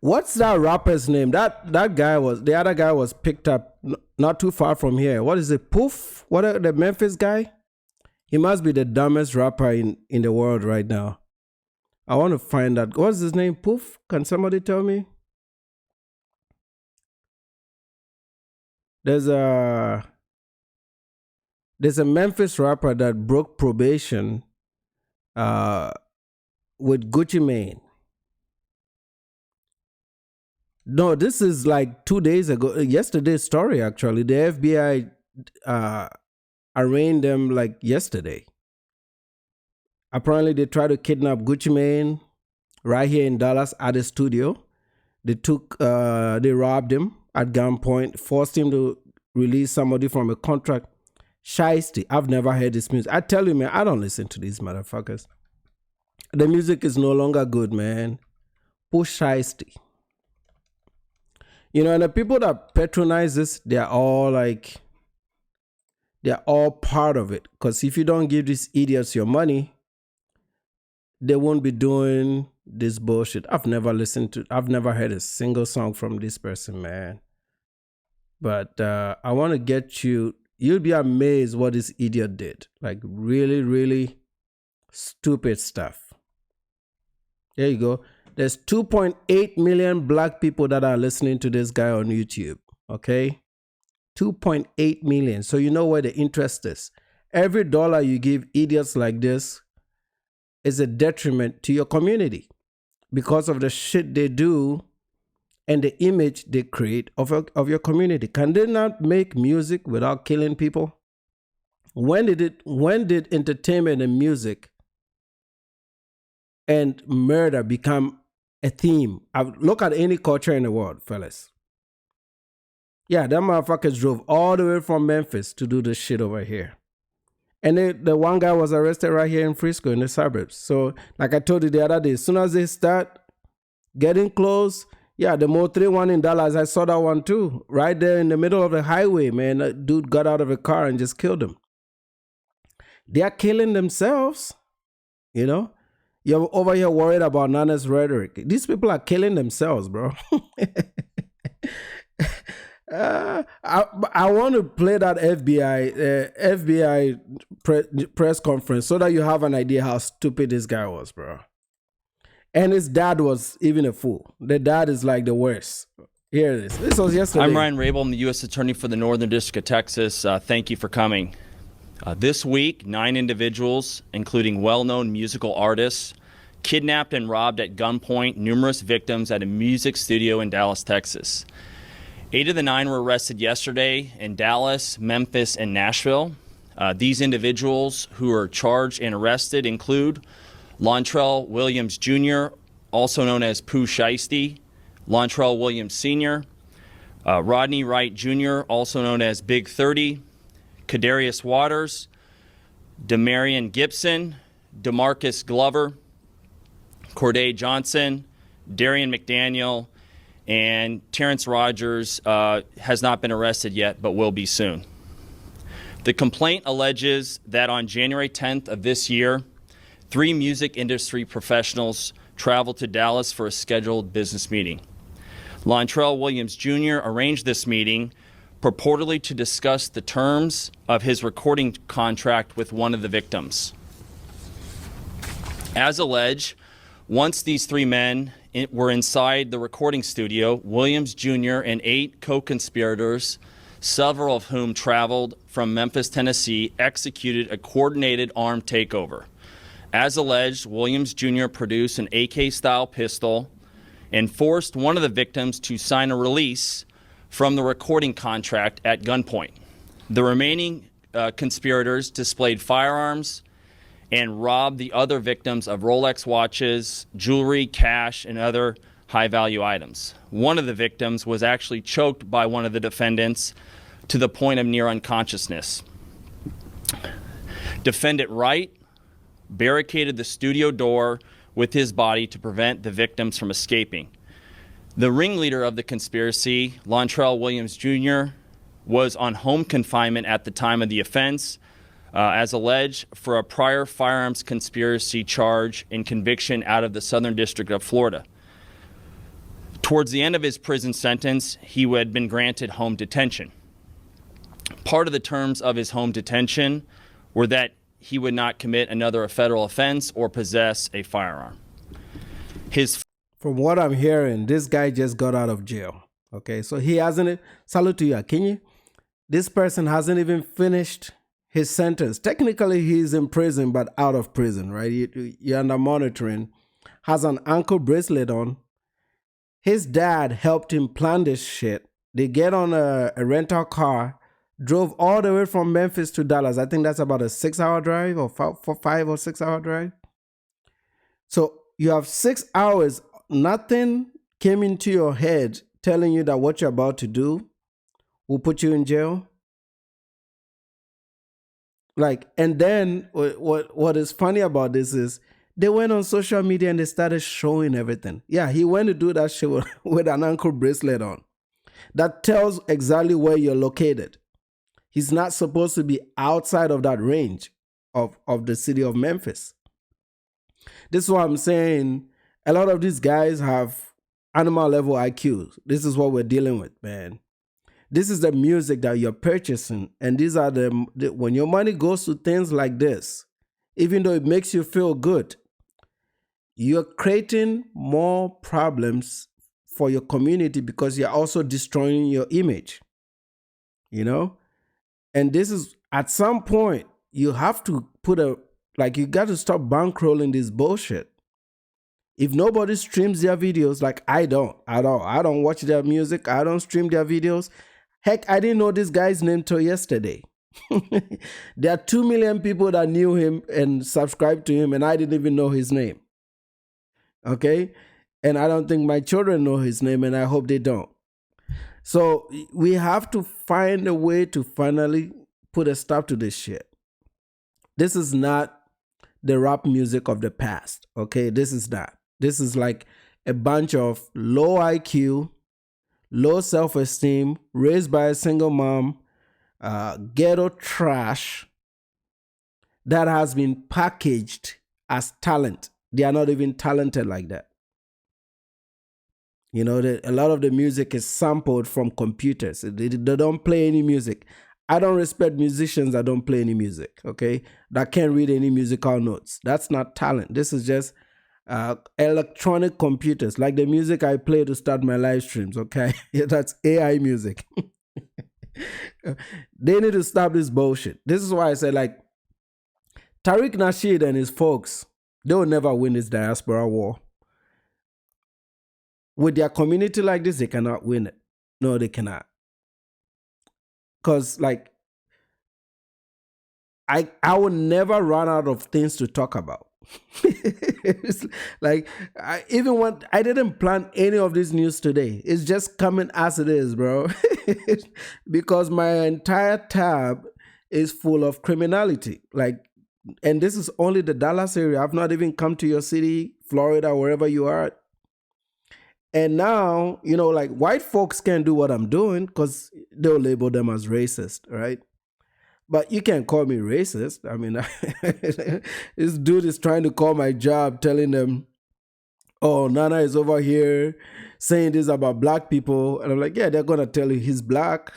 What's that rapper's name? That guy was the other guy was picked up not too far from here. What is it? Poof? What the Memphis guy? He must be the dumbest rapper in the world right now. I want to find out. What's his name? Poof? Can somebody tell me? There's a Memphis rapper that broke probation with Gucci Mane. No, this is like 2 days ago. Yesterday's story, actually. The FBI arraigned them like yesterday. Apparently, they tried to kidnap Gucci Mane right here in Dallas at the studio. They robbed him at gunpoint, forced him to release somebody from a contract. Shiesty. I've never heard this music. I tell you, man, I don't listen to these motherfuckers. The music is no longer good, man. Pooh Shiesty. You know, and the people that patronize this, they're all part of it. Because if you don't give these idiots your money, they won't be doing this bullshit. I've never heard a single song from this person, man. But I want to get you, you'll be amazed what this idiot did. Like really, really stupid stuff. There you go. There's 2.8 million black people that are listening to this guy on YouTube. Okay? 2.8 million. So you know where the interest is. Every dollar you give idiots like this is a detriment to your community because of the shit they do and the image they create of your community. Can they not make music without killing people? When did entertainment and music and murder become a theme? Look at any culture in the world, fellas. Yeah, them motherfuckers drove all the way from Memphis to do this shit over here. And the one guy was arrested right here in Frisco in the suburbs. So, like I told you the other day, as soon as they start getting close, yeah, the Mo 3-1 in Dallas, I saw that one too. Right there in the middle of the highway, man. A dude got out of a car and just killed him. They are killing themselves, you know? You're over here worried about Nana's rhetoric. These people are killing themselves, bro. I want to play that FBI press conference so that you have an idea how stupid this guy was, bro. And his dad was even a fool. The dad is like the worst. Here it is. This was yesterday. I'm Ryan Rabel. I'm the U.S. Attorney for the Northern District of Texas. Thank you for coming. This week, 9 individuals, including well-known musical artists, kidnapped and robbed at gunpoint numerous victims at a music studio in Dallas, Texas. 8 of the 9 were arrested yesterday in Dallas, Memphis, and Nashville. These individuals who are charged and arrested include Lontrell Williams Jr., also known as Pooh Shiesty, Lontrell Williams Sr., Rodney Wright Jr., also known as Big 30, Kadarius Waters, Demarion Gibson, DeMarcus Glover, Corday Johnson, Darian McDaniel, and Terrence Rogers has not been arrested yet, but will be soon. The complaint alleges that on January 10th of this year, 3 music industry professionals traveled to Dallas for a scheduled business meeting. Lontrell Williams Jr. arranged this meeting purportedly to discuss the terms of his recording contract with one of the victims. As alleged, once these 3 men were inside the recording studio, Williams Jr. and 8 co-conspirators, several of whom traveled from Memphis, Tennessee, executed a coordinated armed takeover. As alleged, Williams Jr. produced an AK-style pistol and forced one of the victims to sign a release from the recording contract at gunpoint. The remaining conspirators displayed firearms and robbed the other victims of Rolex watches, jewelry, cash, and other high-value items. One of the victims was actually choked by one of the defendants to the point of near unconsciousness. Defendant Wright barricaded the studio door with his body to prevent the victims from escaping. The ringleader of the conspiracy, Lontrell Williams Jr., was on home confinement at the time of the offense, as alleged, for a prior firearms conspiracy charge and conviction out of the Southern District of Florida. Towards the end of his prison sentence, he had been granted home detention. Part of the terms of his home detention were that he would not commit another federal offense or possess a firearm. From what I'm hearing, this guy just got out of jail. Okay, so he hasn't, salute to you, Akinyi. This person hasn't even finished his sentence. Technically, he's in prison, but out of prison, right? You're under monitoring. Has an ankle bracelet on. His dad helped him plan this shit. They get on a rental car, drove all the way from Memphis to Dallas. I think that's about a 6-hour drive or 5 or 6 hour drive. So you have 6 hours. Nothing came into your head telling you that what you're about to do will put you in jail. Like, and then what is funny about this is they went on social media and they started showing everything. Yeah, he went to do that shit with an ankle bracelet on. That tells exactly where you're located. He's not supposed to be outside of that range of the city of Memphis. This is what I'm saying. A lot of these guys have animal level IQs. This is what we're dealing with, man. This is the music that you're purchasing. And these are when your money goes to things like this, even though it makes you feel good, you're creating more problems for your community because you're also destroying your image, you know? And this is, at some point, you have to you got to stop bankrolling this bullshit. If nobody streams their videos, like I don't at all. I don't watch their music. I don't stream their videos. Heck, I didn't know this guy's name till yesterday. There are 2 million people that knew him and subscribed to him, and I didn't even know his name. Okay? And I don't think my children know his name, and I hope they don't. So we have to find a way to finally put a stop to this shit. This is not the rap music of the past. Okay? This is not. This is like a bunch of low IQ, low self-esteem, raised by a single mom, ghetto trash that has been packaged as talent. They are not even talented like that. You know, a lot of the music is sampled from computers. They don't play any music. I don't respect musicians that don't play any music, okay? That can't read any musical notes. That's not talent. This is just electronic computers, like the music I play to start my live streams, okay? That's AI music. They need to stop this bullshit. This is why I say, like, Tariq Nasheed and his folks, they will never win this diaspora war. With their community like this, they cannot win it. No, they cannot. Because, like, I will never run out of things to talk about. It's like, I didn't plan any of this news today. It's just coming as it is, bro. Because my entire tab is full of criminality. Like, and this is only the Dallas area. I've not even come to your city, Florida, wherever you are. And now, you know, like, white folks can't do what I'm doing because they'll label them as racist, right? But you can't call me racist. I mean, this dude is trying to call my job, telling them, oh, Nana is over here saying this about black people. And I'm like, yeah, they're going to tell you he's black.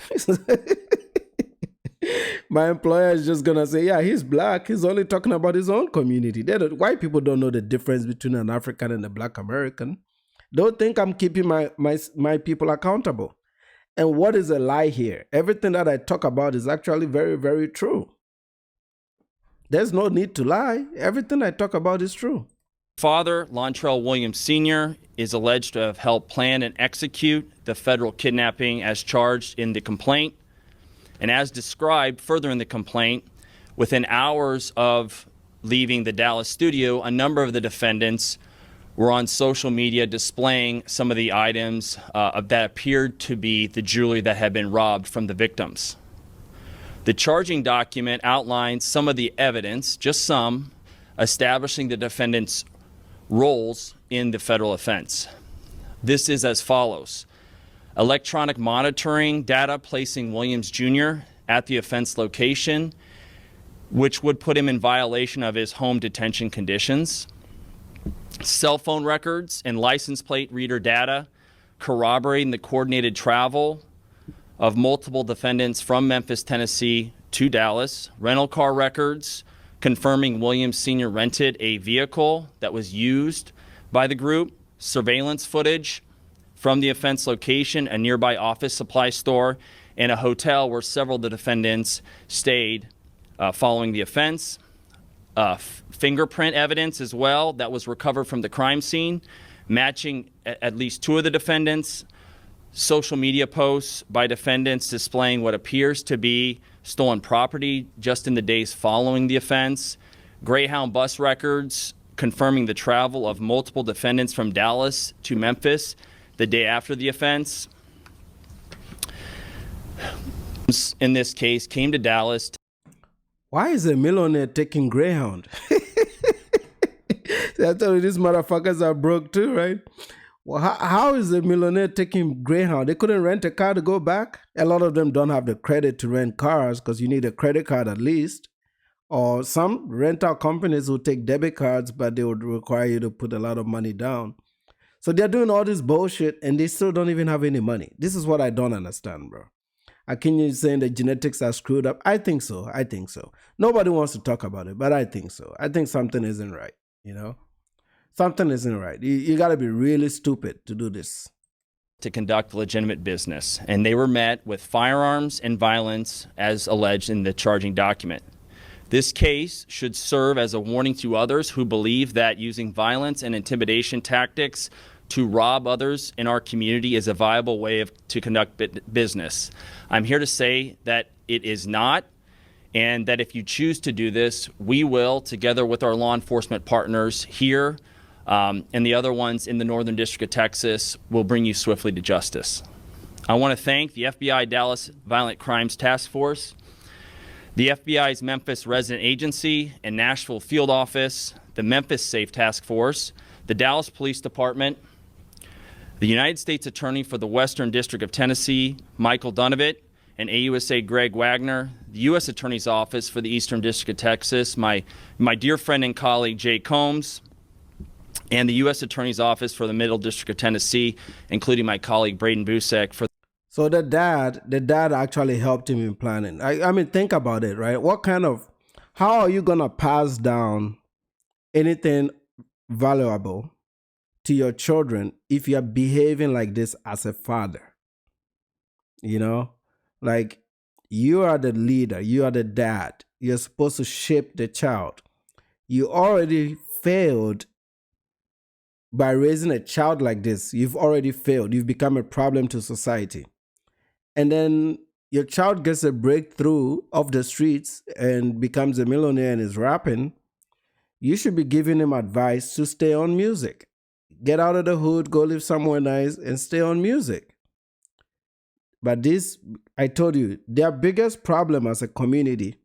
My employer is just going to say, yeah, he's black. He's only talking about his own community. White people don't know the difference between an African and a black American. Don't think I'm keeping my people accountable. And what is a lie here? Everything that I talk about is actually very, very true. There's no need to lie. Everything I talk about is true. Father, Lontrell Williams Sr., is alleged to have helped plan and execute the federal kidnapping as charged in the complaint. And as described further in the complaint, within hours of leaving the Dallas studio, a number of the defendants were on social media displaying some of the items that appeared to be the jewelry that had been robbed from the victims. The charging document outlines some of the evidence, just some, establishing the defendants' roles in the federal offense. This is as follows: electronic monitoring data placing Williams Jr. at the offense location, which would put him in violation of his home detention conditions. Cell phone records and license plate reader data corroborating the coordinated travel of multiple defendants from Memphis, Tennessee to Dallas, rental car records confirming Williams Sr. rented a vehicle that was used by the group, surveillance footage from the offense location, a nearby office supply store, and a hotel where several of the defendants stayed following the offense. Fingerprint evidence as well that was recovered from the crime scene, matching at least two of the defendants. Social media posts by defendants displaying what appears to be stolen property just in the days following the offense. Greyhound bus records confirming the travel of multiple defendants from Dallas to Memphis the day after the offense. In this case, came to Dallas. Why is a millionaire taking Greyhound? I told you these motherfuckers are broke too, right? Well, how is a millionaire taking Greyhound? They couldn't rent a car to go back? A lot of them don't have the credit to rent cars because you need a credit card at least. Or some rental companies will take debit cards, but they would require you to put a lot of money down. So they're doing all this bullshit and they still don't even have any money. This is what I don't understand, bro. Akinyi is saying the genetics are screwed up. I think so. Nobody wants to talk about it, but I think so. I think something isn't right, you know? Something isn't right. You got to be really stupid to do this. To conduct legitimate business, and they were met with firearms and violence as alleged in the charging document. This case should serve as a warning to others who believe that using violence and intimidation tactics to rob others in our community is a viable way to conduct business. I'm here to say that it is not, and that if you choose to do this, we will, together with our law enforcement partners here and the other ones in the Northern District of Texas, will bring you swiftly to justice. I want to thank the FBI Dallas Violent Crimes Task Force, the FBI's Memphis Resident Agency and Nashville Field Office, the Memphis Safe Task Force, the Dallas Police Department, the United States Attorney for the Western District of Tennessee, Michael Dunovit, and AUSA Greg Wagner, the U.S. Attorney's Office for the Eastern District of Texas, my dear friend and colleague Jay Combs, and the U.S. Attorney's Office for the Middle District of Tennessee, including my colleague Braden Busek. So the dad actually helped him in planning. I mean, think about it, right? How are you going to pass down anything valuable to your children if you're behaving like this as a father? You know, like you are the leader, you are the dad. You're supposed to shape the child. You already failed by raising a child like this. You've already failed. You've become a problem to society. And then your child gets a breakthrough off the streets and becomes a millionaire and is rapping. You should be giving him advice to stay on music. Get out of the hood, go live somewhere nice, and stay on music. But this, I told you, their biggest problem as a community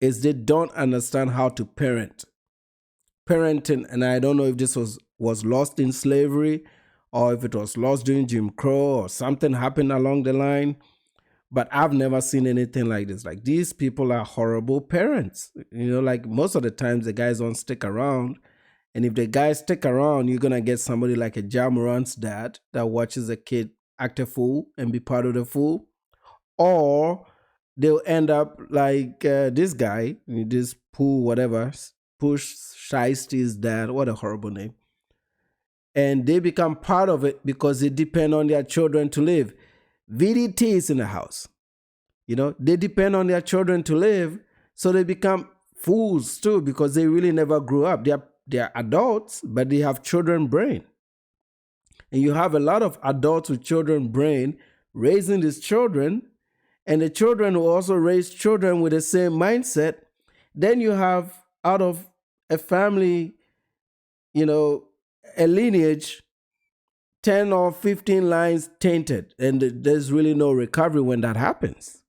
is they don't understand how to parent. Parenting, and I don't know if this was lost in slavery or if it was lost during Jim Crow or something happened along the line. But I've never seen anything like this. Like, these people are horrible parents. You know, like most of the times the guys don't stick around. And if the guys stick around, you're going to get somebody like a Jamoran's dad that watches a kid act a fool and be part of the fool. Or they'll end up like this guy, this Pooh Shiesty's dad. What a horrible name. And they become part of it because they depend on their children to live. VDT is in the house. You know, they depend on their children to live, so they become fools too because they really never grew up. They're adults, but they have children brain. And you have a lot of adults with children brain raising these children, and the children will also raise children with the same mindset. Then you have, out of a family, you know, a lineage, 10 or 15 lines tainted, and there's really no recovery when that happens.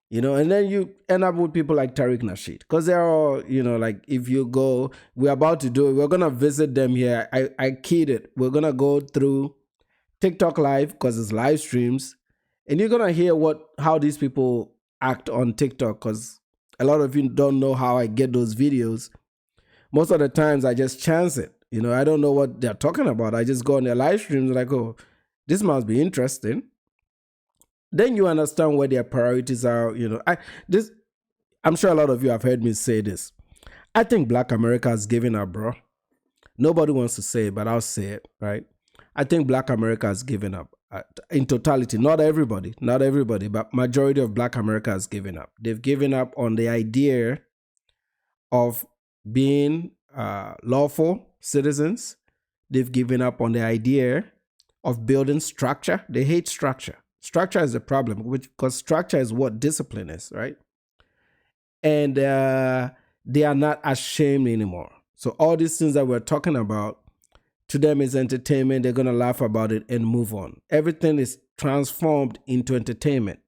You know, and then you end up with people like Tariq Nasheed, because they're all, you know, like if you go, we're about to do it, we're going to visit them here. I keyed it. We're going to go through TikTok Live because it's live streams, and you're going to hear how these people act on TikTok, because a lot of you don't know how I get those videos. Most of the times I just chance it. I don't know what they're talking about. I just go on their live streams like, oh, this must be interesting. Then you understand where their priorities are. I'm sure a lot of you have heard me say this. I think Black America has given up, bro. Nobody wants to say it, but I'll say it, right? I think Black America has given up in totality. Not everybody, but majority of Black America has given up. They've given up on the idea of being lawful citizens. They've given up on the idea of building structure. They hate structure. Structure is a problem, because structure is what discipline is, right? And they are not ashamed anymore. So all these things that we're talking about, to them is entertainment. They're going to laugh about it and move on. Everything is transformed into entertainment.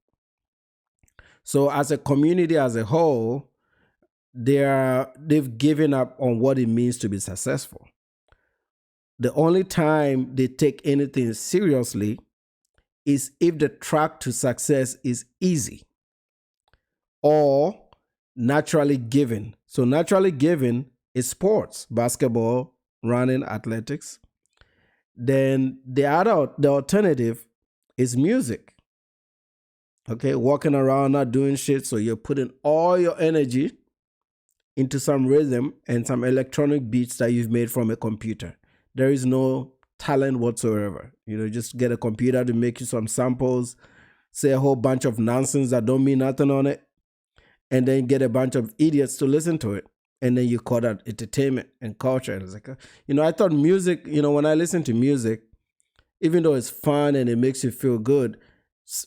So as a community as a whole, they've given up on what it means to be successful. The only time they take anything seriously is if the track to success is easy or naturally given. So naturally given is sports, basketball, running, athletics. Then the alternative is music. Okay, walking around not doing shit, so you're putting all your energy into some rhythm and some electronic beats that you've made from a computer. There is no talent whatsoever. Just get a computer to make you some samples, say a whole bunch of nonsense that don't mean nothing on it, and then get a bunch of idiots to listen to it. And then you call that entertainment and culture. And it's like, I thought music, when I listen to music, even though it's fun and it makes you feel good,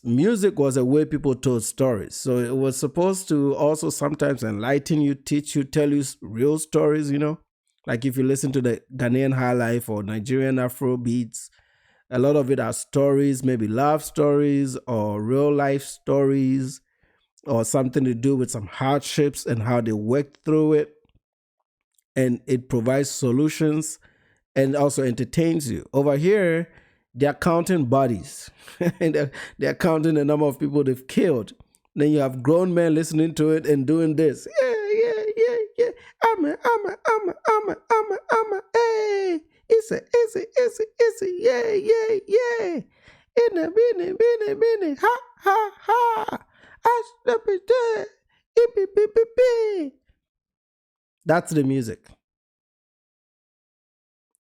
music was a way people told stories. So it was supposed to also sometimes enlighten you, teach you, tell you real stories, Like if you listen to the Ghanaian high life or Nigerian Afro beats, a lot of it are stories, maybe love stories or real life stories, or something to do with some hardships and how they worked through it. And it provides solutions and also entertains you. Over here, they're counting bodies. And they're counting the number of people they've killed. Then you have grown men listening to it and doing this. Yeah. Hey. It's a, yeah. In a minute, ha. That's the music.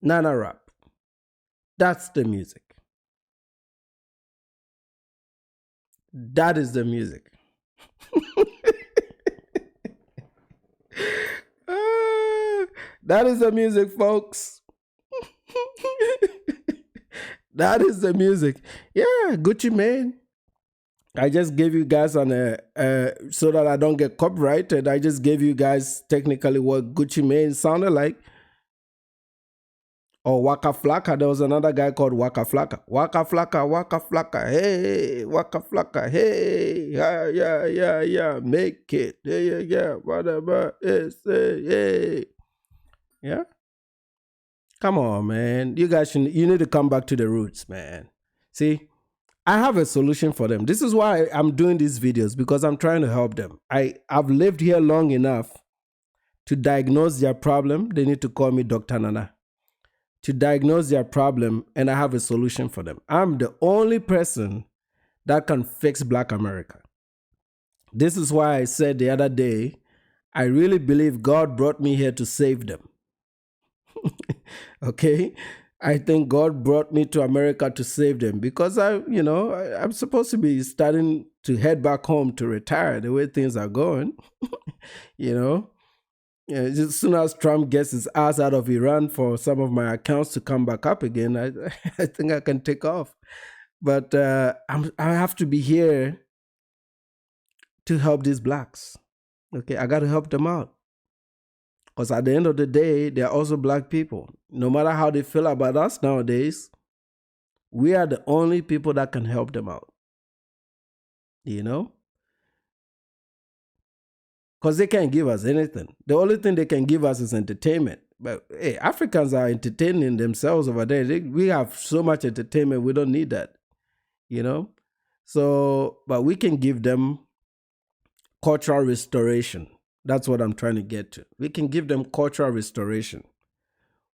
Nana rap. That's the music. That is the music. That is the music, folks. That is the music. Yeah, Gucci Mane. I just gave you guys so that I don't get copyrighted. I just gave you guys technically what Gucci Mane sounded like. Or Waka Flocka. There was another guy called Waka Flocka. Waka Flocka, hey, Waka Flocka, hey, yeah, make it, yeah, whatever it's, hey, yeah. Come on, man. You guys you need to come back to the roots, man. See, I have a solution for them. This is why I'm doing these videos, because I'm trying to help them. I've lived here long enough to diagnose their problem. They need to call me Dr. Nana. To diagnose their problem, and I have a solution for them. I'm the only person that can fix Black America. This is why I said the other day, I really believe God brought me here to save them. Okay? I think God brought me to America to save them, because I'm supposed to be starting to head back home to retire the way things are going. As soon as Trump gets his ass out of Iran for some of my accounts to come back up again, I think I can take off. But I have to be here to help these blacks. Okay, I got to help them out. Because at the end of the day, they're also black people. No matter how they feel about us nowadays, we are the only people that can help them out. Because they can't give us anything. The only thing they can give us is entertainment. But hey, Africans are entertaining themselves over there. We have so much entertainment, we don't need that. So, but we can give them cultural restoration. That's what I'm trying to get to. We can give them cultural restoration.